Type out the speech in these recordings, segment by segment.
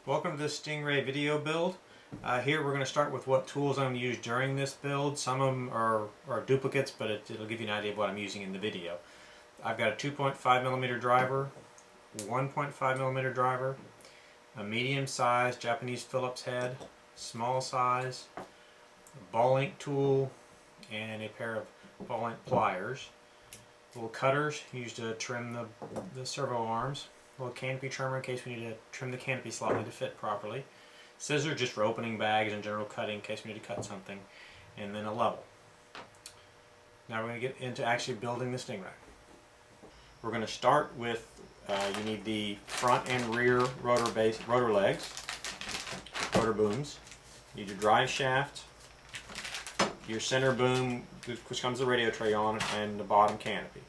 Welcome to this Stingray video build. Here we're going to start with what tools I'm going to use during this build. Some of them are duplicates, but it'll give you an idea of what I'm using in the video. I've got a 2.5mm driver, 1.5mm driver, a medium-sized Japanese Phillips head, small size, a ball-link tool, and a pair of ball-link pliers. Little cutters used to trim the servo arms. A little canopy trimmer in case we need to trim the canopy slightly to fit properly. Scissors just for opening bags and general cutting in case we need to cut something. And then a level. Now we're going to get into actually building the Stingray. We're going to start with, you need the front and rear rotor legs, rotor booms. You need your drive shaft, your center boom, which comes the radio tray on, and the bottom canopy.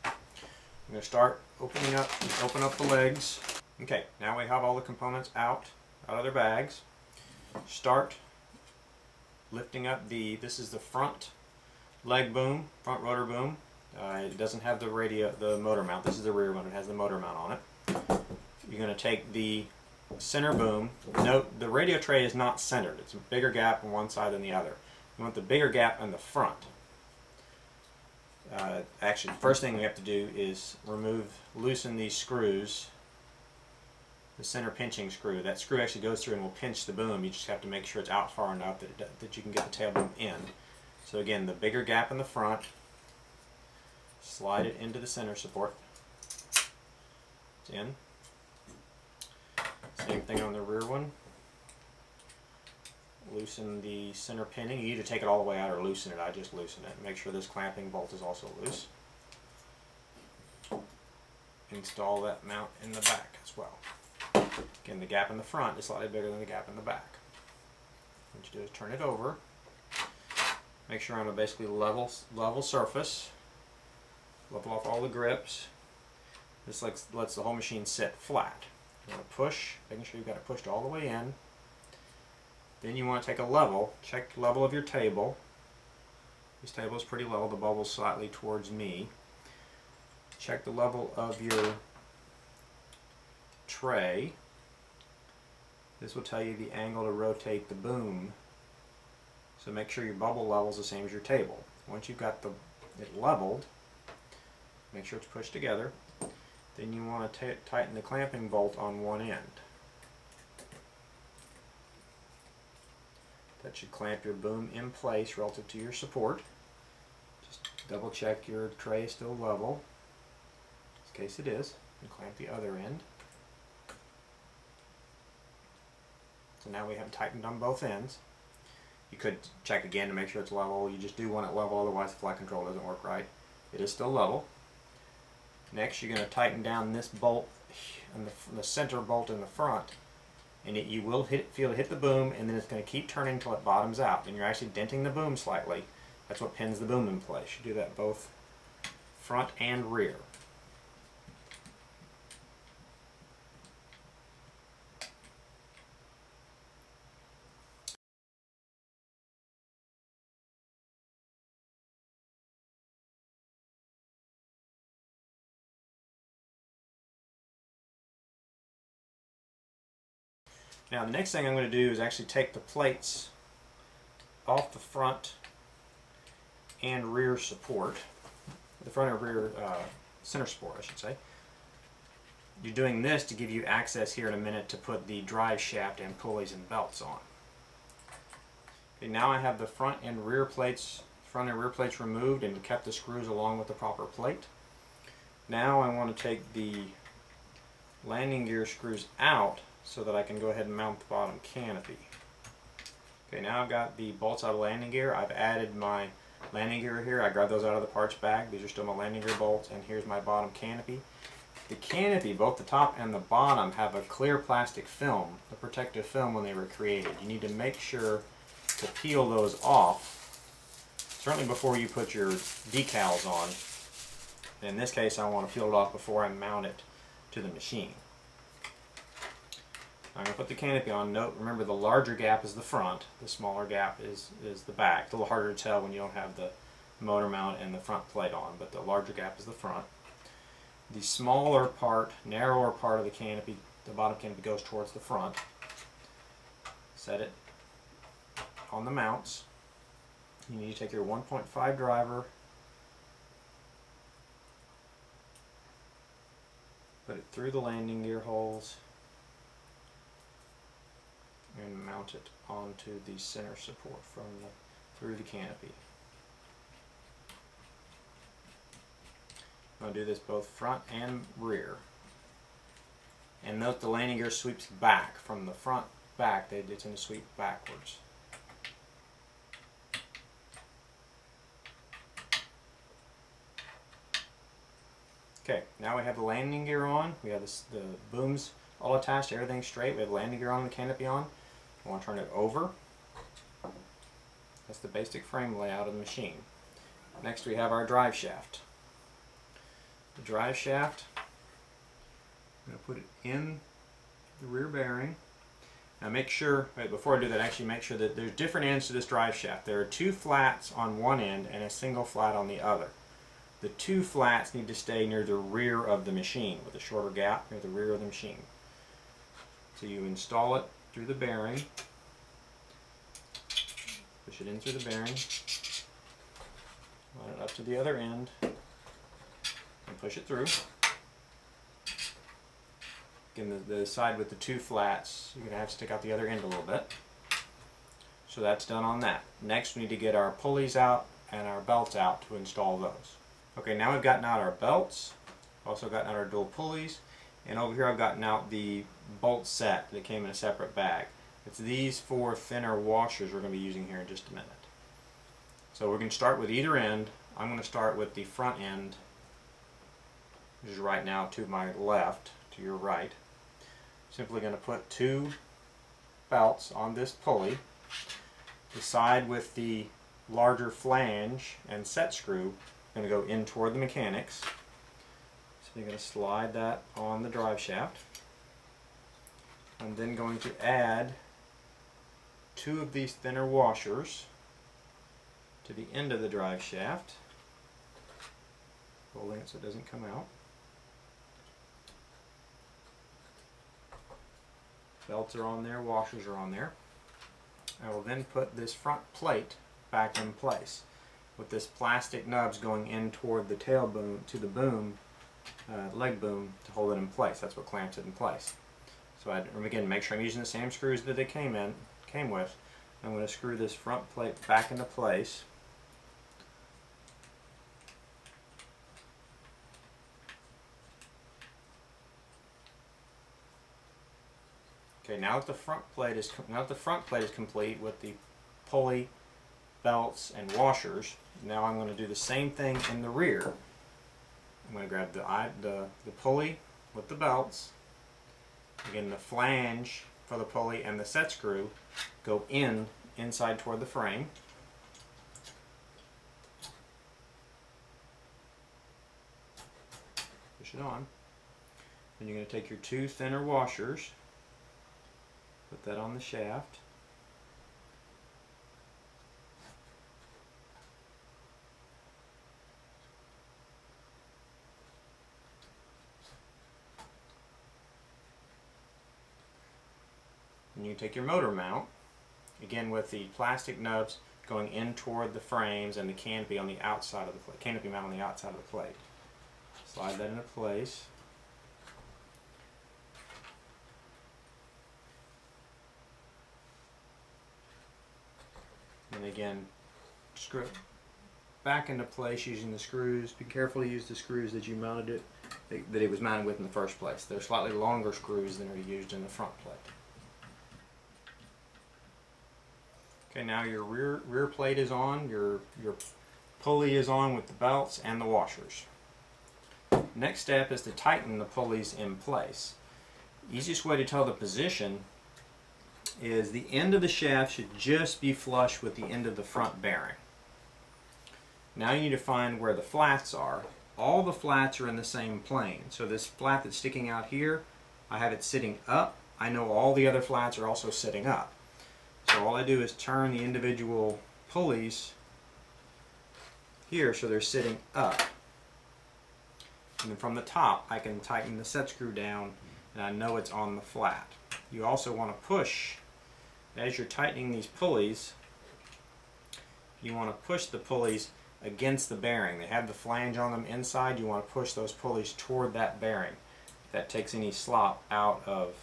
I'm going to start open up the legs. Okay, now we have all the components out of their bags. Start lifting up this is the front leg boom, front rotor boom. It doesn't have the motor mount. This is the rear one. It has the motor mount on it. You're going to take the center boom. Note the radio tray is not centered. It's a bigger gap on one side than the other. You want the bigger gap in the front. Actually, the first thing we have to do is loosen these screws. The center pinching screw. That screw actually goes through and will pinch the boom. You just have to make sure it's out far enough that you can get the tail boom in. So again, the bigger gap in the front. Slide it into the center support. It's in. Same thing on the rear one. Loosen the center pinning. You either take it all the way out or loosen it. I just loosen it. Make sure this clamping bolt is also loose. Install that mount in the back as well. Again, the gap in the front is slightly bigger than the gap in the back. What you do is turn it over. Make sure on a basically level surface. Level off all the grips. This lets the whole machine sit flat. You want to push, making sure you've got it pushed all the way in. Then you want to take a level, check the level of your table. This table is pretty level, the bubble's slightly towards me. Check the level of your tray. This will tell you the angle to rotate the boom. So make sure your bubble level is the same as your table. Once you've got it leveled, make sure it's pushed together. Then you want to tighten the clamping bolt on one end. That should clamp your boom in place relative to your support. Just double check your tray is still level. In this case it is. And clamp the other end. So now we have tightened on both ends. You could check again to make sure it's level. You just do want it level, otherwise the flight control doesn't work right. It is still level. Next you're going to tighten down this bolt, and the center bolt in the front. And you will feel it hit the boom, and then it's going to keep turning until it bottoms out. And you're actually denting the boom slightly. That's what pins the boom in place. You do that both front and rear. Now the next thing I'm going to do is actually take the plates off the front and rear support, the front and rear center support I should say. You're doing this to give you access here in a minute to put the drive shaft and pulleys and belts on. Okay, now I have the front and rear plates removed and kept the screws along with the proper plate. Now I want to take the landing gear screws out so that I can go ahead and mount the bottom canopy. Okay, now I've got the bolts out of landing gear. I've added my landing gear here. I grabbed those out of the parts bag. These are still my landing gear bolts, and here's my bottom canopy. The canopy, both the top and the bottom, have a clear plastic film, the protective film when they were created. You need to make sure to peel those off, certainly before you put your decals on. In this case, I want to peel it off before I mount it to the machine. I'm going to put the canopy on. Note, remember the larger gap is the front, the smaller gap is the back. It's a little harder to tell when you don't have the motor mount and the front plate on, but the larger gap is the front. The smaller part, narrower part of the canopy, the bottom canopy, goes towards the front. set it on the mounts. You need to take your 1.5 driver, put it through the landing gear holes, and mount it onto the center support through the canopy. I'm going to do this both front and rear. And note the landing gear sweeps back from the front back. It's going to sweep backwards. Okay, now we have the landing gear on. We have the booms all attached, everything's straight. We have the landing gear on, the canopy on. I want to turn it over. That's the basic frame layout of the machine. Next we have our drive shaft. The drive shaft, I'm going to put it in the rear bearing. Now make sure, before I do that, actually make sure that there's different ends to this drive shaft. There are 2 flats on one end and a single flat on the other. The 2 flats need to stay near the rear of the machine, with a shorter gap near the rear of the machine. So you install it through the bearing, push it in through the bearing, line it up to the other end, and push it through. Again, the side with the 2 flats, you're going to have to stick out the other end a little bit. So that's done on that. Next we need to get our pulleys out and our belts out to install those. Okay, now we've gotten out our belts, also gotten out our dual pulleys, and over here I've gotten out the bolt set that came in a separate bag. It's these 4 thinner washers we're going to be using here in just a minute. So we're going to start with either end. I'm going to start with the front end, which is right now to my left, to your right. Simply going to put 2 belts on this pulley. The side with the larger flange and set screw going to go in toward the mechanics. So you're going to slide that on the drive shaft. I'm then going to add 2 of these thinner washers to the end of the drive shaft, holding it so it doesn't come out. Belts are on there, washers are on there. I will then put this front plate back in place with this plastic nubs going in toward the tail boom, to the boom, leg boom, to hold it in place. That's what clamps it in place. So again, make sure I'm using the same screws that it came with. I'm going to screw this front plate back into place. Okay, now that the front plate is complete with the pulley, belts, and washers, now I'm going to do the same thing in the rear. I'm going to grab the pulley with the belts. Again, the flange for the pulley and the set screw go inside toward the frame. Push it on. Then you're going to take your 2 thinner washers, put that on the shaft. And you take your motor mount, again with the plastic nubs going in toward the frames and the canopy on the outside of the plate, canopy mount on the outside of the plate. Slide that into place. And again, screw it back into place using the screws. Be careful to use the screws that you mounted it, that it was mounted with in the first place. They're slightly longer screws than are used in the front plate. Okay, now your rear plate is on, your pulley is on with the belts and the washers. Next step is to tighten the pulleys in place. Easiest way to tell the position is the end of the shaft should just be flush with the end of the front bearing. Now you need to find where the flats are. All the flats are in the same plane. So this flat that's sticking out here, I have it sitting up. I know all the other flats are also sitting up. So all I do is turn the individual pulleys here so they're sitting up. And then from the top I can tighten the set screw down and I know it's on the flat. You also want to push As you're tightening these pulleys, you want to push the pulleys against the bearing. They have the flange on them inside. You want to push those pulleys toward that bearing. That takes any slop out of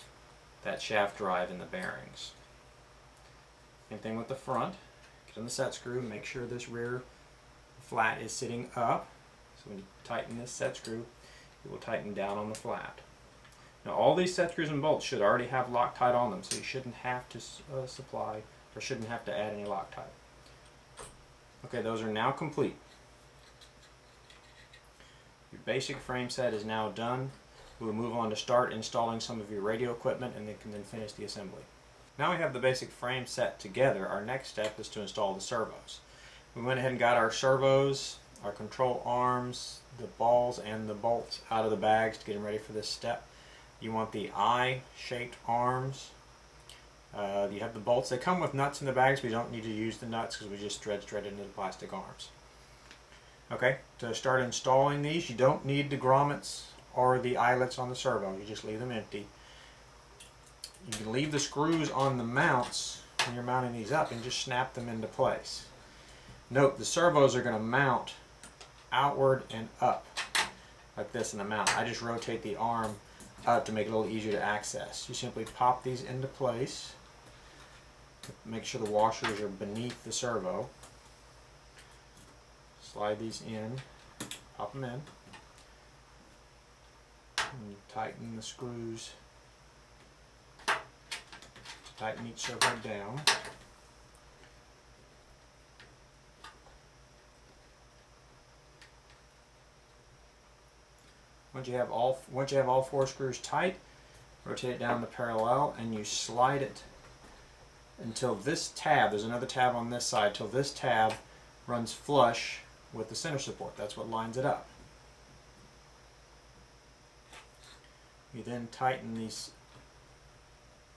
that shaft drive in the bearings. Same thing with the front. Get on the set screw, make sure this rear flat is sitting up. So when you tighten this set screw, it will tighten down on the flat. Now all these set screws and bolts should already have Loctite on them, so you shouldn't have to supply or shouldn't have to add any Loctite. Okay, those are now complete. Your basic frame set is now done. We'll move on to start installing some of your radio equipment and then can then finish the assembly. Now we have the basic frame set together. Our next step is to install the servos. We went ahead and got our servos, our control arms, the balls and the bolts out of the bags to get them ready for this step. You want the eye-shaped arms. You have the bolts. They come with nuts in the bags. We don't need to use the nuts because we just thread into the plastic arms. Okay, to start installing these, you don't need the grommets or the eyelets on the servo. You just leave them empty. You can leave the screws on the mounts when you're mounting these up and just snap them into place. Note, the servos are going to mount outward and up like this in the mount. I just rotate the arm up to make it a little easier to access. You simply pop these into place. Make sure the washers are beneath the servo. Slide these in, pop them in, and tighten the screws. Tighten each servo down. Once you have all 4 screws tight, rotate it down the parallel and you slide it until this tab, there's another tab on this side, till this tab runs flush with the center support. That's what lines it up. You then tighten these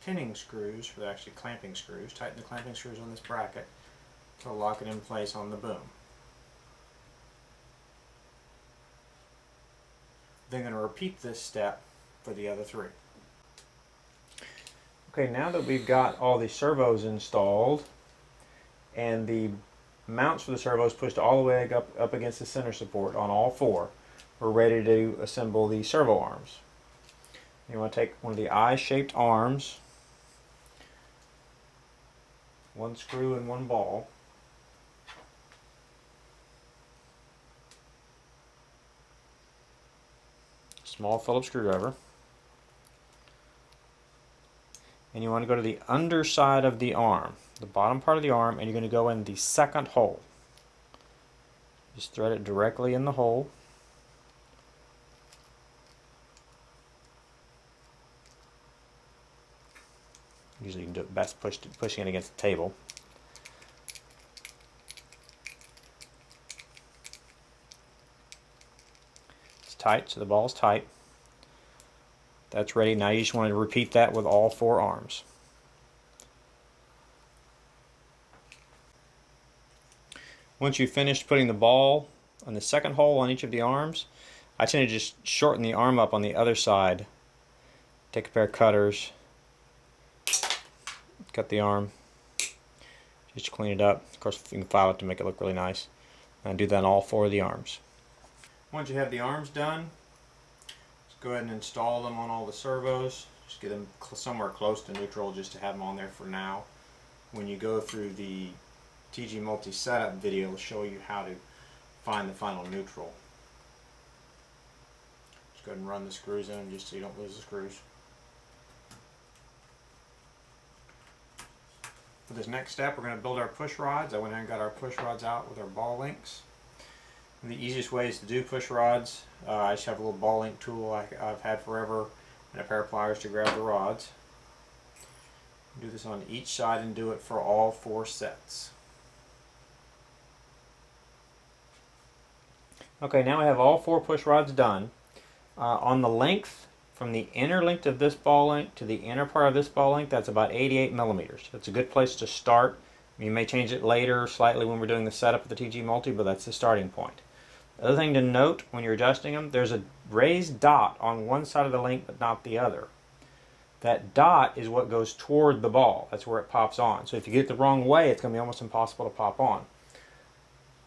pinning screws, or they're actually clamping screws. Tighten the clamping screws on this bracket to lock it in place on the boom. Then going to repeat this step for the other 3. Okay, now that we've got all the servos installed and the mounts for the servos pushed all the way up against the center support on all 4, we're ready to assemble the servo arms. You want to take one of the eye-shaped arms, 1 screw and 1 ball, small Phillips screwdriver, and you want to go to the underside of the arm, the bottom part of the arm, and you're going to go in the second hole. Just thread it directly in the hole. Usually you can do it best pushing it against the table. It's tight, so the ball's tight. That's ready. Now you just want to repeat that with all 4 arms. Once you've finished putting the ball on the second hole on each of the arms, I tend to just shorten the arm up on the other side. Take a pair of cutters, cut the arm, just to clean it up. Of course, you can file it to make it look really nice. And do that on all 4 of the arms. Once you have the arms done, let's go ahead and install them on all the servos. Just get them somewhere close to neutral just to have them on there for now. When you go through the TG Multi setup video, it'll show you how to find the final neutral. Just go ahead and run the screws in just so you don't lose the screws. For this next step, we're going to build our push rods. I went ahead and got our push rods out with our ball links. And the easiest ways to do push rods, I just have a little ball link tool I've had forever and a pair of pliers to grab the rods. Do this on each side and do it for all 4 sets. Okay, now we have all 4 push rods done. On the length, from the inner length of this ball link to the inner part of this ball link, that's about 88 millimeters. That's a good place to start. You may change it later slightly when we're doing the setup of the TG Multi, but that's the starting point. The other thing to note when you're adjusting them, there's a raised dot on one side of the link but not the other. that dot is what goes toward the ball. That's where it pops on. So if you get it the wrong way, it's going to be almost impossible to pop on.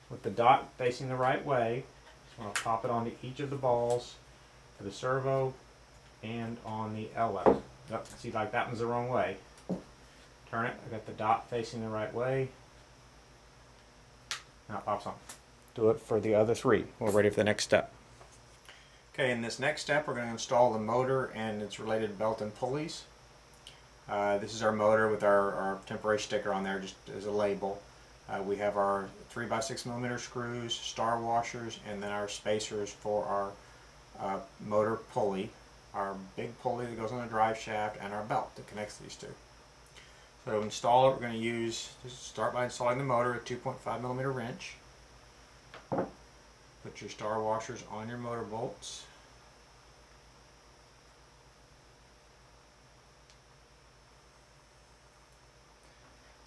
With the dot facing the right way, I'm going to pop it onto each of the balls for the servo and on the LF. Yep, see, like that one's the wrong way. Turn it, I got the dot facing the right way. Now it pops on. Do it for the other three. We're ready for the next step. Okay, in this next step we're going to install the motor and its related belt and pulleys. This is our motor with our temporary sticker on there just as a label. We have our 3x6mm screws, star washers, and then our spacers for our motor pulley, our big pulley that goes on the drive shaft, and our belt that connects these two. So to install it, we're going to start by installing the motor, a 2.5mm wrench. Put your star washers on your motor bolts.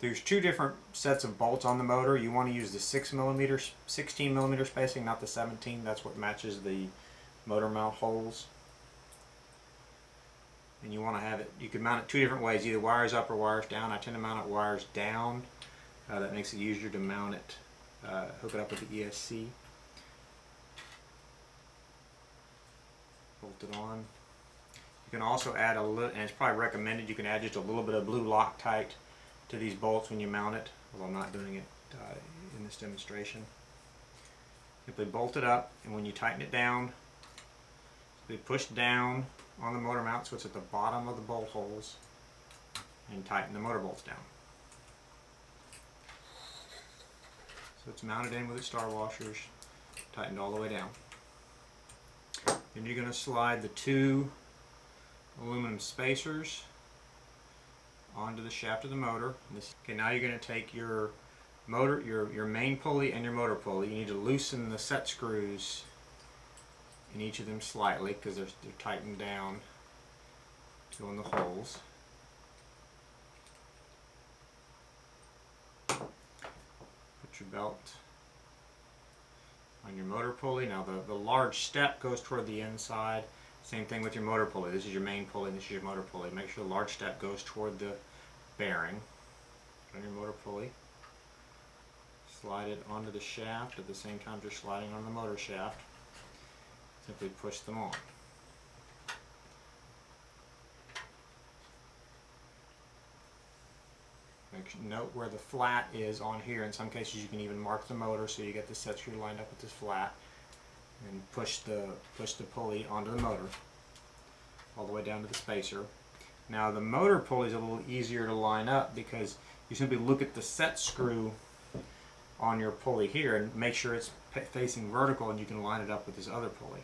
There's two different sets of bolts on the motor. You want to use the 6mm, 16mm spacing, not the 17. That's what matches the motor mount holes. And you want to have it, you can mount it two different ways, either wires up or wires down. I tend to mount it wires down. That makes it easier to mount it, hook it up with the ESC. Bolt it on. You can also add a little, and it's probably recommended, you can add just a little bit of blue Loctite to these bolts when you mount it, although I'm not doing it in this demonstration. Simply bolt it up, and when you tighten it down, we push down on the motor mount so it's at the bottom of the bolt holes, and tighten the motor bolts down. So it's mounted in with its star washers, tightened all the way down. Then you're going to slide the two aluminum spacers onto the shaft of the motor. Okay, now you're going to take your motor, your main pulley and your motor pulley. You need to loosen the set screws in each of them slightly because they're tightened down to go in the holes. Put your belt on your motor pulley. Now the large step goes toward the inside. Same thing with your motor pulley. This is your main pulley, this is your motor pulley. Make sure the large step goes toward the bearing. Put on your motor pulley. Slide it onto the shaft at the same time you're sliding on the motor shaft. Simply push them on. Note where the flat is on here. In some cases you can even mark the motor so you get the set screw lined up with this flat, and push the pulley onto the motor all the way down to the spacer. Now the motor pulley is a little easier to line up because you simply look at the set screw on your pulley here and make sure it's facing vertical, and you can line it up with this other pulley.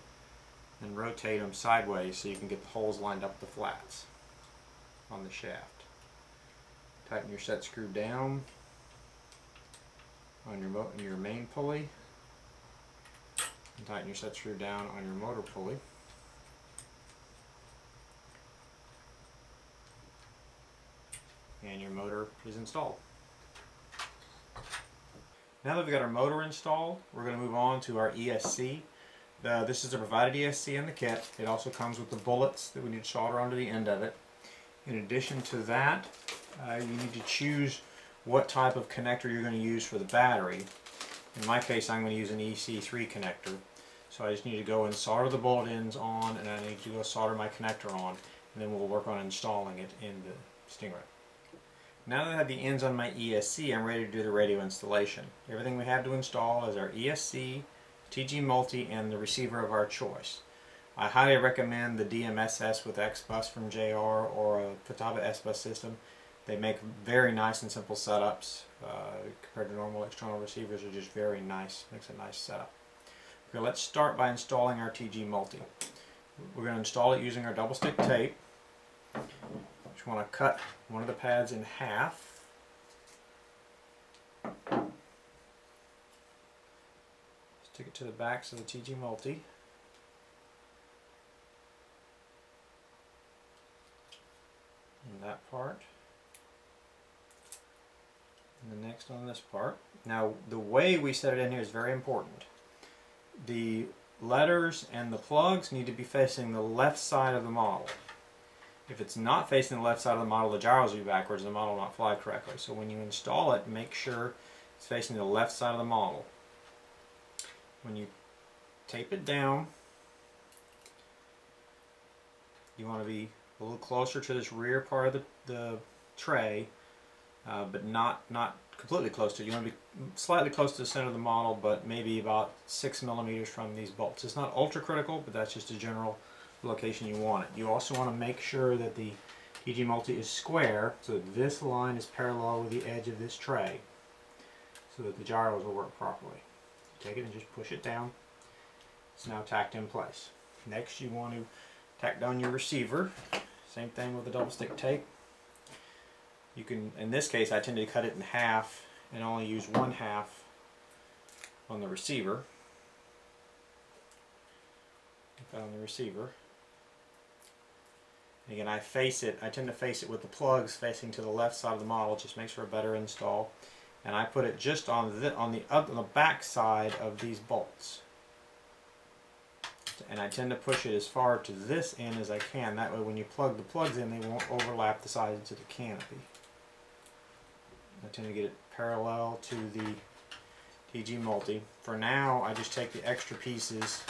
And rotate them sideways so you can get the holes lined up with the flats on the shaft. Tighten your set screw down on your main pulley, and tighten your set screw down on your motor pulley. And your motor is installed. Now that we've got our motor installed, we're going to move on to our ESC. This is a provided ESC in the kit. It also comes with the bullets that we need to solder onto the end of it. In addition to that, you need to choose what type of connector you're going to use for the battery. In my case, I'm going to use an EC3 connector. So I just need to go and solder the bullet ends on, and I need to go solder my connector on, and then we'll work on installing it in the Stingray. Now that I have the ends on my ESC, I'm ready to do the radio installation. Everything we have to install is our ESC, TG Multi, and the receiver of our choice. I highly recommend the DMSS with XBus from JR or a Futaba S-Bus system. They make very nice and simple setups compared to normal external receivers. Are just very nice. Makes a nice setup. Okay, let's start by installing our TG Multi. We're going to install it using our double stick tape. Just want to cut one of the pads in half. Stick it to the backs of the TG Multi. And that part. And the next on this part. Now the way we set it in here is very important. The letters and the plugs need to be facing the left side of the model. If it's not facing the left side of the model, the gyros will be backwards and the model will not fly correctly. So when you install it, make sure it's facing the left side of the model. When you tape it down, you want to be a little closer to this rear part of the tray, but not completely close to it. You want to be slightly close to the center of the model, but maybe about 6 millimeters from these bolts. It's not ultra critical, but that's just a general location you want it. You also want to make sure that the TG Multi is square, so that this line is parallel with the edge of this tray, so that the gyros will work properly. Take it and just push it down. It's now tacked in place. Next, you want to tack down your receiver. Same thing with the double stick tape. You can, in this case, I tend to cut it in half and only use 1/2 on the receiver. Put that on the receiver. And again, I tend to face it with the plugs facing to the left side of the model, just makes for a better install. And I put it just on the back side of these bolts. And I tend to push it as far to this end as I can. That way when you plug the plugs in, they won't overlap the sides of the canopy. I tend to get it parallel to the TG Multi. For now, I just take the extra pieces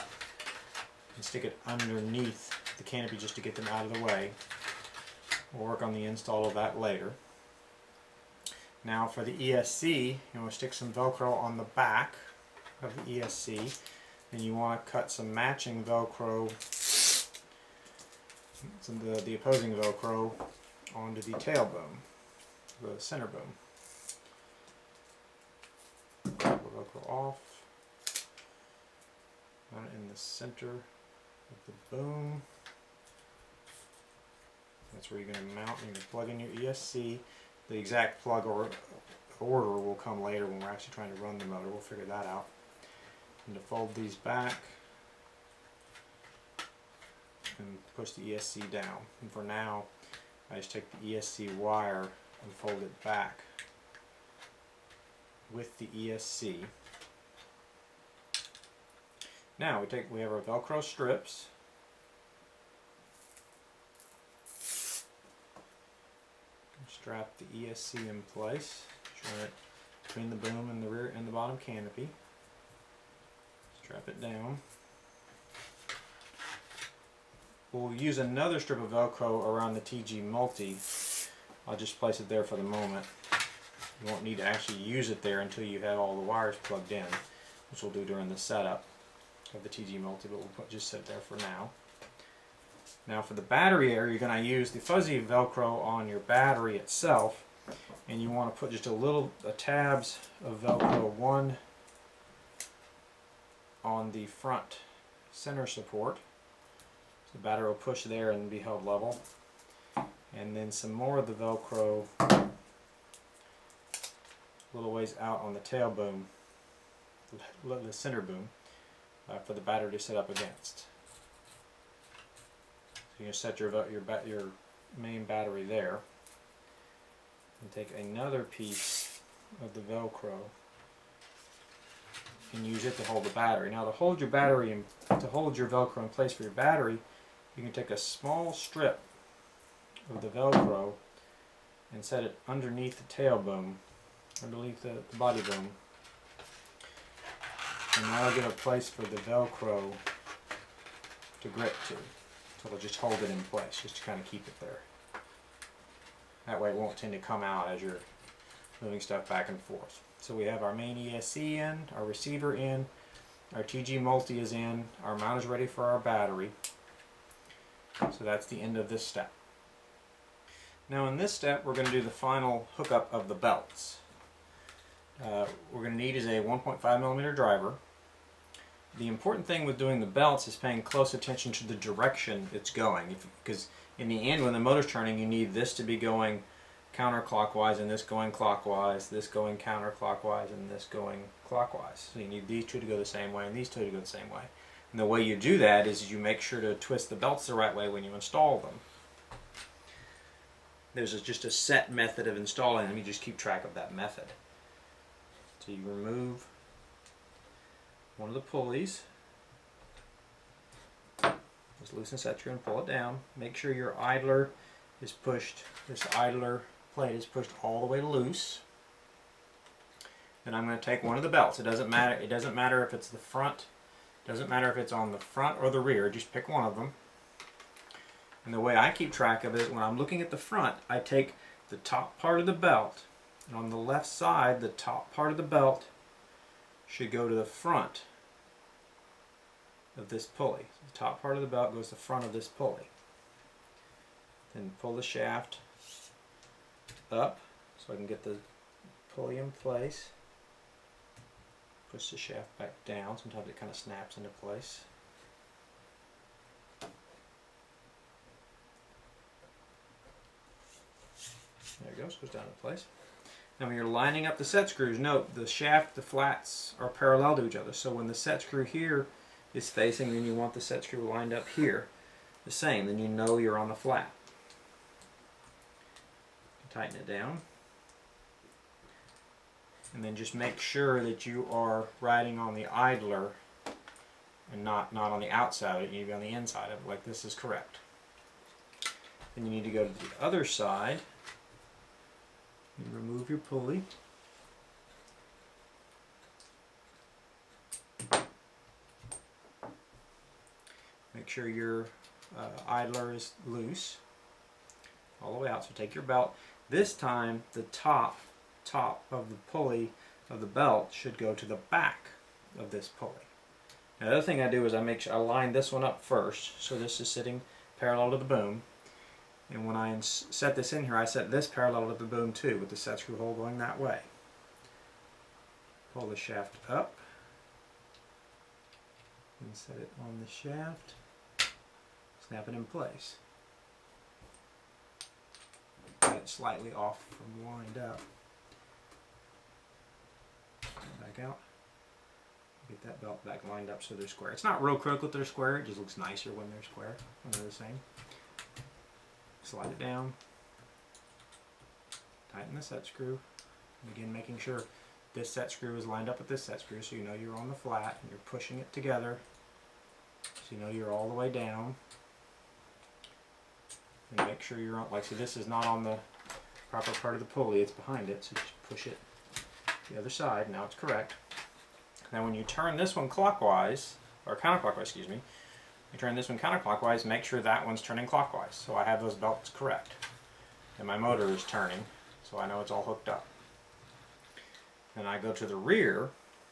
and stick it underneath the canopy just to get them out of the way. We'll work on the install of that later. Now for the ESC, you want to stick some Velcro on the back of the ESC. Then you want to cut some matching Velcro, the opposing Velcro, onto the tail boom, the center boom. Pull the Velcro off, mount it in the center of the boom. That's where you're going to mount. You're going to plug in your ESC. The exact plug or order will come later when we're actually trying to run the motor. We'll figure that out. And to fold these back and push the ESC down. And for now, I just take the ESC wire and fold it back with the ESC. Now we have our Velcro strips. Strap the ESC in place. Just run it between the boom and the rear and the bottom canopy. Strap it down. We'll use another strip of Velcro around the TG Multi. I'll just place it there for the moment. You won't need to actually use it there until you have all the wires plugged in, which we'll do during the setup of the TG Multi, but we'll just sit there for now. Now for the battery area, you're going to use the fuzzy Velcro on your battery itself, and you want to put just a tabs of Velcro, one on the front center support. So the battery will push there and be held level. And then some more of the Velcro a little ways out on the tail boom, the center boom, for the battery to sit up against. So you can set your main battery there. And take another piece of the Velcro and use it to hold the battery. Now to hold your Velcro in place for your battery, you can take a small strip of the Velcro and set it underneath the tail boom, underneath the body boom. And that'll give a place for the Velcro to grip to. So it'll just hold it in place, just to kind of keep it there. That way it won't tend to come out as you're moving stuff back and forth. So we have our main ESC in, our receiver in, our TG Multi is in, our mount is ready for our battery. So that's the end of this step. Now in this step we're going to do the final hookup of the belts. We're going to need is a 1.5mm driver. The important thing with doing the belts is paying close attention to the direction it's going, because in the end when the motor's turning you need this to be going counterclockwise and this going clockwise, this going counterclockwise and this going clockwise. So you need these two to go the same way and these two to go the same way. And the way you do that is you make sure to twist the belts the right way when you install them. There's just a set method of installing them, you just keep track of that method. So you remove one of the pulleys, just loosen set through and pull it down. Make sure your idler is pushed, this idler plate is pushed all the way loose. Then I'm going to take one of the belts. It doesn't matter if it's the front, it doesn't matter if it's on the front or the rear, just pick one of them. And the way I keep track of it is when I'm looking at the front, I take the top part of the belt, and on the left side, the top part of the belt should go to the front of this pulley. So the top part of the belt goes to the front of this pulley. Then pull the shaft up so I can get the pulley in place. Push the shaft back down. Sometimes it kind of snaps into place. There it goes down in place. Now when you're lining up the set screws, note the shaft, the flats are parallel to each other. So when the set screw here is facing, then you want the set screw lined up here. The same, then you know you're on the flat. Tighten it down. And then just make sure that you are riding on the idler and not on the outside of it. You need to be on the inside of it, like this is correct. Then you need to go to the other side. You remove your pulley. Make sure your idler is loose all the way out. So take your belt. This time the top of the pulley of the belt should go to the back of this pulley. Now the other thing I do is I make sure I line this one up first. So this is sitting parallel to the boom. And when I set this in here, I set this parallel to the boom too, with the set screw hole going that way. Pull the shaft up and set it on the shaft. Snap it in place. Got it slightly off from lined up. Back out. Get that belt back lined up so they're square. It's not real critical that they're square, it just looks nicer when they're square, when they're the same. Slide it down. Tighten the set screw. And again, making sure this set screw is lined up with this set screw so you know you're on the flat and you're pushing it together so you know you're all the way down. And make sure you're on, like, see, this is not on the proper part of the pulley, it's behind it, so just push it the other side. Now it's correct. Now when you turn this one clockwise, or counterclockwise, excuse me, you turn this one counterclockwise, make sure that one's turning clockwise. So I have those belts correct. And my motor is turning, so I know it's all hooked up. Then I go to the rear.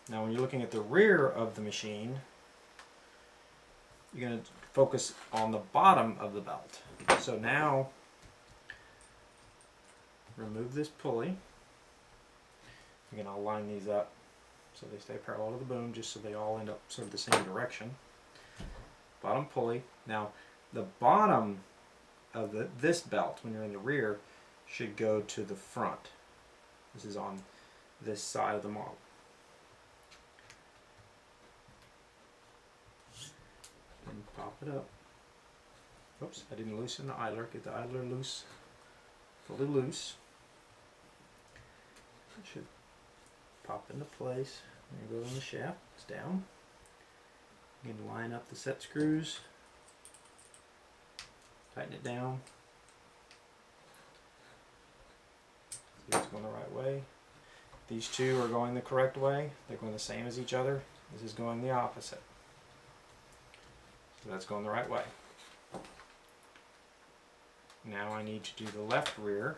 Now when you're looking at the rear of the machine, you're going to focus on the bottom of the belt. So now, remove this pulley. Again, I'll line these up so they stay parallel to the boom, just so they all end up sort of the same direction. Bottom pulley. Now, the bottom of this belt, when you're in the rear, should go to the front. This is on this side of the model. And pop it up. Oops, I didn't loosen the idler. Get the idler loose, fully loose. It should pop into place. There you go on the shaft. It's down. You can line up the set screws. Tighten it down. See, it's going the right way. These two are going the correct way. They're going the same as each other. This is going the opposite. So that's going the right way. Now I need to do the left rear.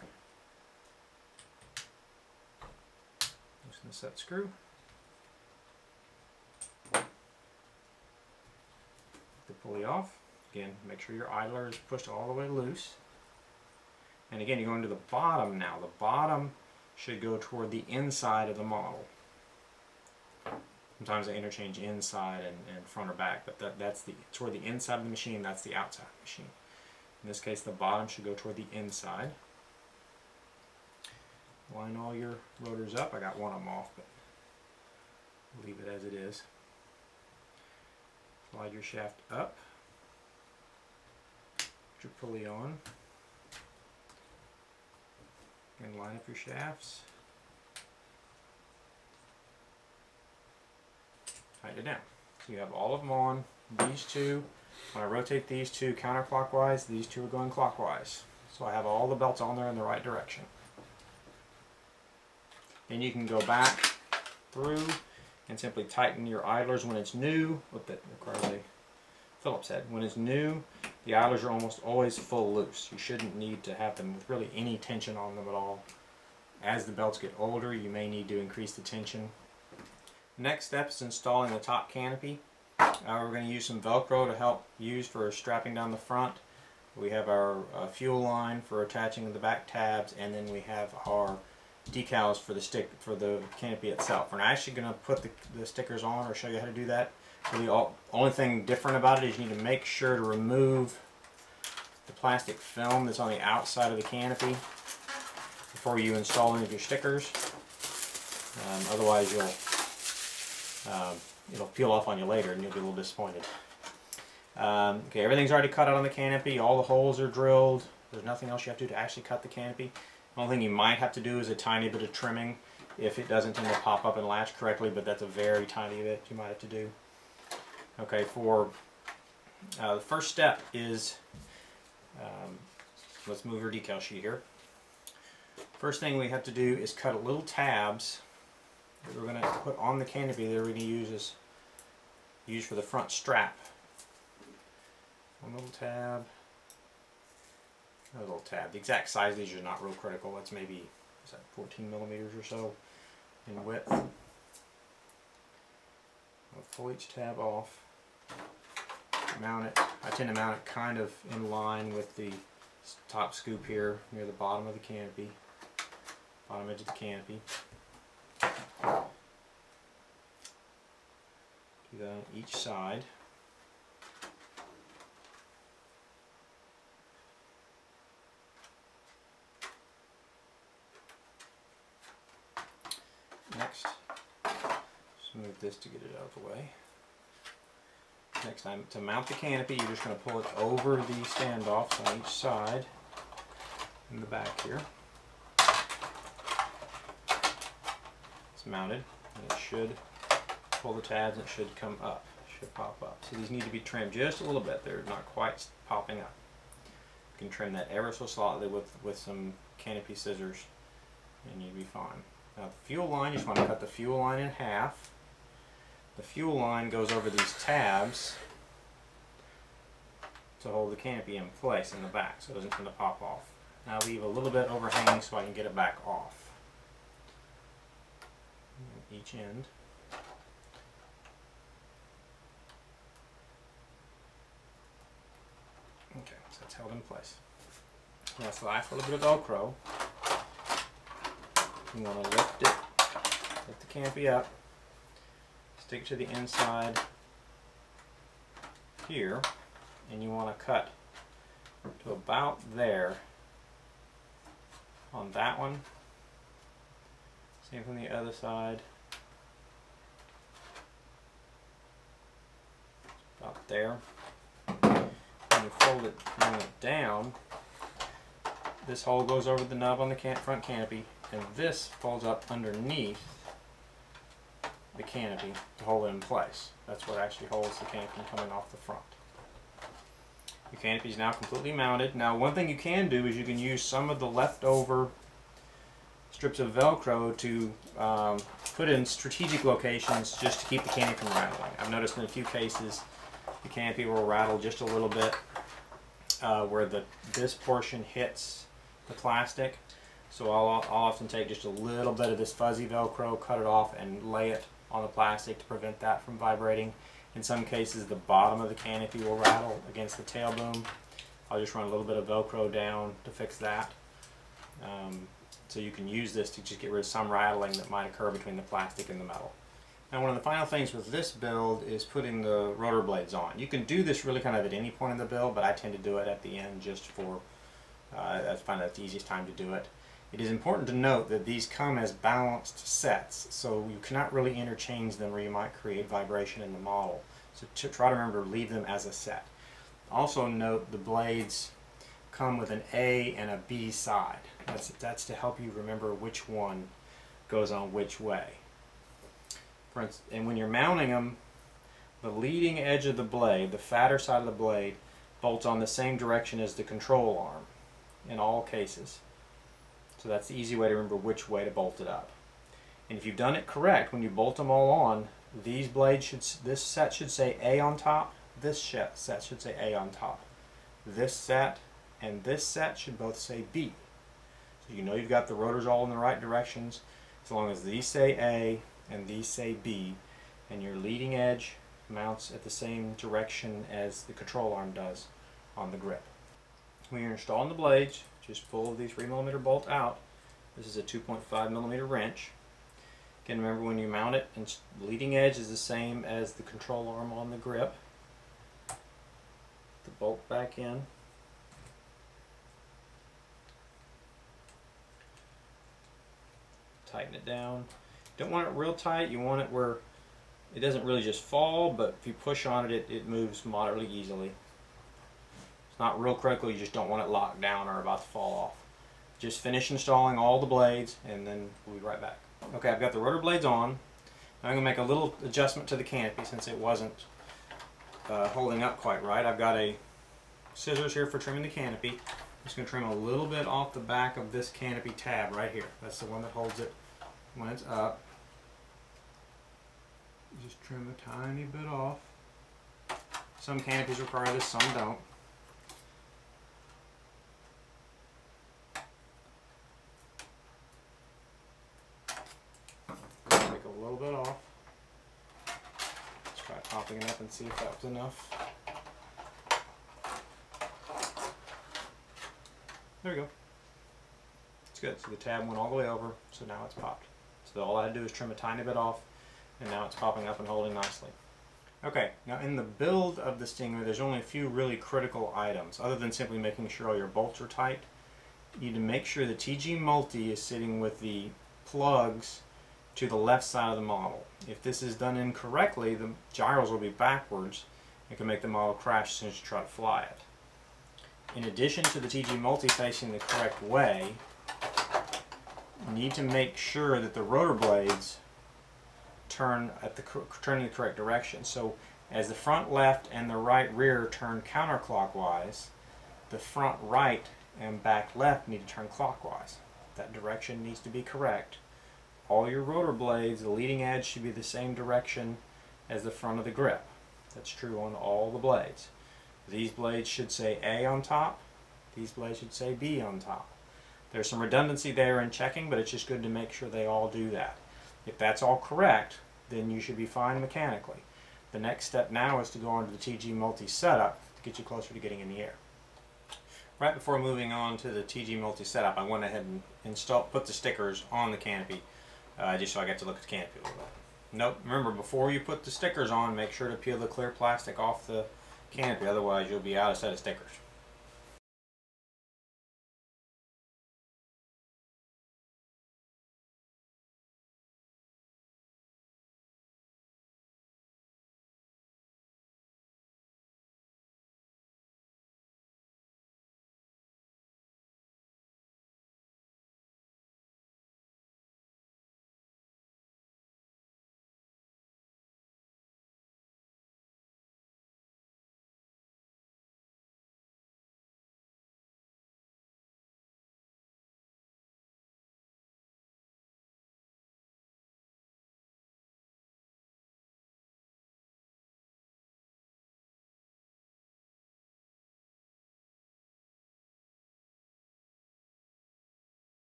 Loosen the set screw. The pulley off. Again, make sure your idler is pushed all the way loose. And again, you're going to the bottom now. The bottom should go toward the inside of the model. Sometimes they interchange inside and front or back, but that's toward the inside of the machine, that's the outside of the machine. In this case, the bottom should go toward the inside. Line all your rotors up. I got one of them off, but leave it as it is. Slide your shaft up. Put your pulley on. And line up your shafts. Tighten it down. So you have all of them on. These two, when I rotate these two counterclockwise, these two are going clockwise. so I have all the belts on there in the right direction. Then you can go back through and simply tighten your idlers when it's new. What that requires a Phillips head. When it's new, the idlers are almost always full loose. You shouldn't need to have them with really any tension on them at all. As the belts get older, you may need to increase the tension. Next step is installing the top canopy. We're going to use some Velcro to help use for strapping down the front. We have our fuel line for attaching the back tabs, and then we have our decals for the canopy itself. We're not actually going to put the stickers on or show you how to do that. The only thing different about it is you need to make sure to remove the plastic film that's on the outside of the canopy before you install any of your stickers. Otherwise it'll peel off on you later and you'll be a little disappointed. Okay, everything's already cut out on the canopy. All the holes are drilled. There's nothing else you have to do to actually cut the canopy. The only thing you might have to do is a tiny bit of trimming if it doesn't tend to pop up and latch correctly, but that's a very tiny bit you might have to do. Okay, for the first step is, let's move your decal sheet here. First thing we have to do is cut little tabs that we're going to put on the canopy that we're going to use for the front strap. One little tab, another little tab. The exact size of these are not real critical. That's maybe, is that 14 millimeters or so in width. I'll pull each tab off. Mount it. I tend to mount it kind of in line with the top scoop here near the bottom of the canopy, bottom edge of the canopy. Do that on each side. Next, just move this to get it out of the way. Next time, to mount the canopy, you're just going to pull it over the standoffs on each side in the back here. It's mounted, and it should pull the tabs and it should come up, should pop up. So these need to be trimmed just a little bit. They're not quite popping up. You can trim that ever so slightly with some canopy scissors and you'll be fine. Now the fuel line, you just want to cut the fuel line in half. The fuel line goes over these tabs to hold the canopy in place in the back so it doesn't tend to pop off. Now leave a little bit overhanging so I can get it back off. Each end. Okay, so it's held in place. Now it's the last little bit of Velcro. You want to lift the canopy up, stick it to the inside here, and you want to cut to about there on that one. Same from the other side. About there. When you fold it, bring it down, this hole goes over the nub on the front canopy, and this folds up underneath the canopy to hold it in place. That's what actually holds the canopy coming off the front. Your canopy is now completely mounted. Now one thing you can do is you can use some of the leftover strips of Velcro to put in strategic locations just to keep the canopy from rattling. I've noticed in a few cases the canopy will rattle just a little bit where this portion hits the plastic. So I'll often take just a little bit of this fuzzy Velcro, cut it off, and lay it on the plastic to prevent that from vibrating. In some cases the bottom of the canopy will rattle against the tail boom. I'll just run a little bit of Velcro down to fix that. So you can use this to just get rid of some rattling that might occur between the plastic and the metal. Now one of the final things with this build is putting the rotor blades on. You can do this really kind of at any point in the build, but I tend to do it at the end just for, I find that's the easiest time to do it. It is important to note that these come as balanced sets, so you cannot really interchange them or you might create vibration in the model. So try to remember to leave them as a set. Also note the blades come with an A and a B side. That's to help you remember which one goes on which way. For instance, and when you're mounting them, the leading edge of the blade, the fatter side of the blade, bolts on the same direction as the control arm. in all cases. So that's the easy way to remember which way to bolt it up. And if you've done it correct, when you bolt them all on, these blades should, this set should say A on top, this set should say A on top. This set and this set should both say B. So you know you've got the rotors all in the right directions, as long as these say A and these say B, and your leading edge mounts at the same direction as the control arm does on the grip. When you're installing the blades, just pull the 3mm bolt out. This is a 2.5mm wrench. Again, remember when you mount it, and the leading edge is the same as the control arm on the grip. Put the bolt back in. Tighten it down. Don't want it real tight, you want it where it doesn't really just fall, but if you push on it, it moves moderately easily. It's not real critical, you just don't want it locked down or about to fall off. Just finish installing all the blades and then we'll be right back. Okay, I've got the rotor blades on. Now I'm going to make a little adjustment to the canopy since it wasn't holding up quite right. I've got a scissors here for trimming the canopy. I'm just going to trim a little bit off the back of this canopy tab right here. That's the one that holds it when it's up. Just trim a tiny bit off. Some canopies require this, some don't. Take a little bit off. Let's try popping it up and see if that was enough. There we go. It's good. So the tab went all the way over, so now it's popped. So all I had to do is trim a tiny bit off, and now it's popping up and holding nicely. Okay, now in the build of the Stingray, there's only a few really critical items. Other than simply making sure all your bolts are tight, you need to make sure the TG multi is sitting with the plugs to the left side of the model. If this is done incorrectly, the gyros will be backwards and can make the model crash as soon as you try to fly it. In addition to the TG multi facing the correct way, you need to make sure that the rotor blades turn in the correct direction. So as the front left and the right rear turn counterclockwise, the front right and back left need to turn clockwise. That direction needs to be correct. All your rotor blades, the leading edge should be the same direction as the front of the grip. That's true on all the blades. These blades should say A on top. These blades should say B on top. There's some redundancy there in checking, but it's just good to make sure they all do that. If that's all correct, then you should be fine mechanically. The next step now is to go on to the TG multi setup to get you closer to getting in the air. Right before moving on to the TG multi setup, I went ahead and put the stickers on the canopy, just so I got to look at the canopy a little bit. Nope, remember, before you put the stickers on, make sure to peel the clear plastic off the canopy, otherwise you'll be out of set of stickers.